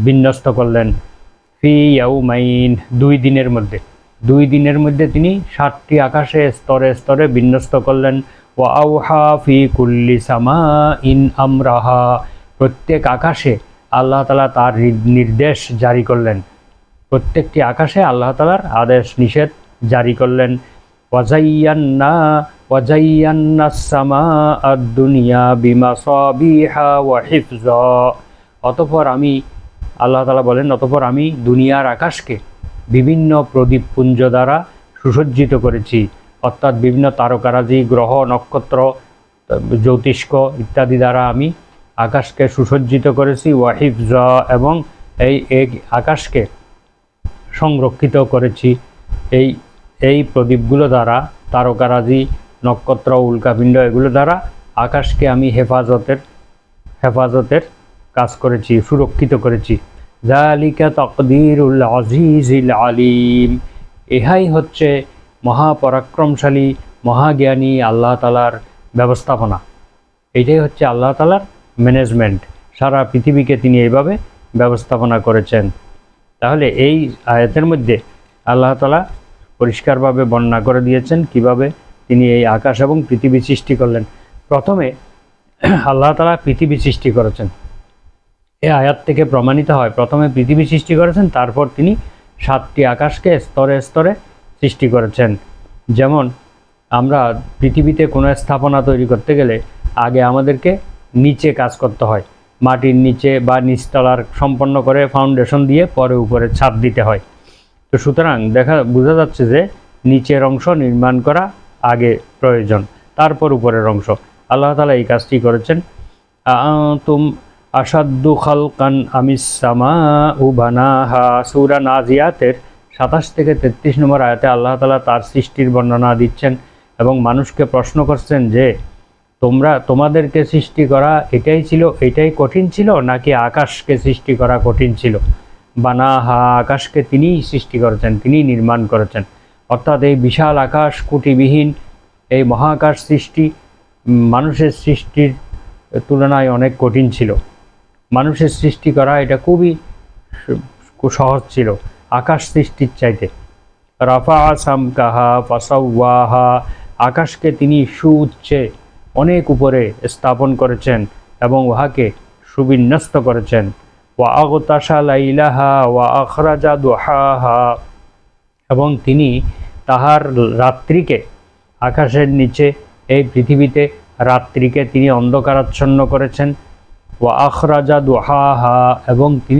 বিন্যস্ত করলেন। ফি ইয়াউমাইন, 2 দিনের মধ্যে তিনি 7টি আকাশে স্তরে স্তরে বিন্যস্ত করলেন। ওয়া আউহা ফি কুল্লি সামাইন আমরাহা, প্রত্যেক আকাশে আল্লাহ তাআলা তার নির্দেশ জারি করলেন। প্রত্যেকটি আকাশে আল্লাহ তাআলার আদেশ নিষেধ জারি করলেন। ওয়াজাইয়ান্না সামাআদ দুনিয়া বিমাসাবিহা ওয়া হিফযা, অতঃপর আমি, আল্লাহ তাআলা বলেন, অতঃপর আমি দুনিয়ার আকাশকে বিভিন্ন প্রদীপপুঞ্জ দ্বারা সুসজ্জিত করেছি, অর্থাৎ বিভিন্ন তারকারাজি, গ্রহ, নক্ষত্র, জ্যোতিষ্ক ইত্যাদি দ্বারা আমি আকাশকে সুসজ্জিত করেছি। ওয়া হিফযা, এবং এই আকাশকে সংরক্ষিত করেছি এই প্রদীপগুলো দ্বারা, তারকারাজি, নক্ষত্র, উল্কাপিণ্ড, এগুলো দ্বারা আকাশকে আমি হেফাজতের কাজ করেছি, সুরক্ষিত করেছি। যালিকা তাকদীরুল আজিজিল আলিম, ইহাই হচ্ছে মহাপরাক্রমশালী, মহাজ্ঞানী আল্লাহ তাআলার ব্যবস্থাপনা। এইটাই হচ্ছে আল্লাহ তাআলার ম্যানেজমেন্ট। সারা পৃথিবীকে তিনি এইভাবে ব্যবস্থাপনা করেছেন। তাহলে এই আয়াতের মধ্যে আল্লাহ তাআলা পরিষ্কারভাবে বর্ণনা করে দিয়েছেন কিভাবে তিনি এই আকাশ এবং পৃথিবী সৃষ্টি করলেন। প্রথমে আল্লাহ তাআলা পৃথিবী সৃষ্টি করেছেন। এই আয়াত থেকে প্রমাণিত হয় প্রথমে পৃথিবী সৃষ্টি করেছেন, তারপর তিনি 7টি আকাশকে স্তরে স্তরে সৃষ্টি করেছেন। যেমন আমরা পৃথিবীতে কোনো স্থাপনা তৈরি করতে গেলে আগে আমাদেরকে নিচে কাজ করতে হয়, মাটির নিচে বা নিচতলার সম্পন্ন করে ফাউন্ডেশন দিয়ে পরে উপরে ছাদ দিতে হয়। তো সুতরাং বোঝা যাচ্ছে যে নিচের অংশ নির্মাণ করা আগে প্রয়োজন, তারপর উপরের অংশ। আল্লাহ তাআলা এই কাজটি করেছেন। আনতুম আশাদ্দু খালকান আমিস সামাউ বানাহা, সূরা নাজিয়াতের 27 থেকে 33 নম্বর আয়াতে আল্লাহ তাআলা তার সৃষ্টির বর্ণনা দিচ্ছেন এবং মানুষকে প্রশ্ন করছেন যে তোমাদেরকে সৃষ্টি করা এটাই কঠিন ছিল, নাকি আকাশকে সৃষ্টি করা কঠিন ছিল? বানাহা, আকাশকে তিনিই সৃষ্টি করেছেন, তিনিই নির্মাণ করেছেন। অর্থাৎ এই বিশাল আকাশ, কুটিবিহীন এই মহাকাশ সৃষ্টি মানুষের সৃষ্টির তুলনায় অনেক কঠিন ছিল। মানুষের সৃষ্টি করা এটা খুবই সহজ ছিল আকাশ সৃষ্টির চাইতে। রাফা সামকাহা ফাসাওয়াহা, আকাশকে তিনি সুউচ্চে অনেক উপরে স্থাপন করেছেন এবং উহাকে সুবিন্যস্ত করেছেন। ওয়া আগতাশা লাইলাহা ওয়া আখরাজা দুহাহা, এবং তিনি তাহার রাত্রিকে, আকাশের নিচে এই পৃথিবীতে রাত্রিকে তিনি অন্ধকারাচ্ছন্ন করেছেন। ওয়া আখরাজা দুহাহা, এবং তিনি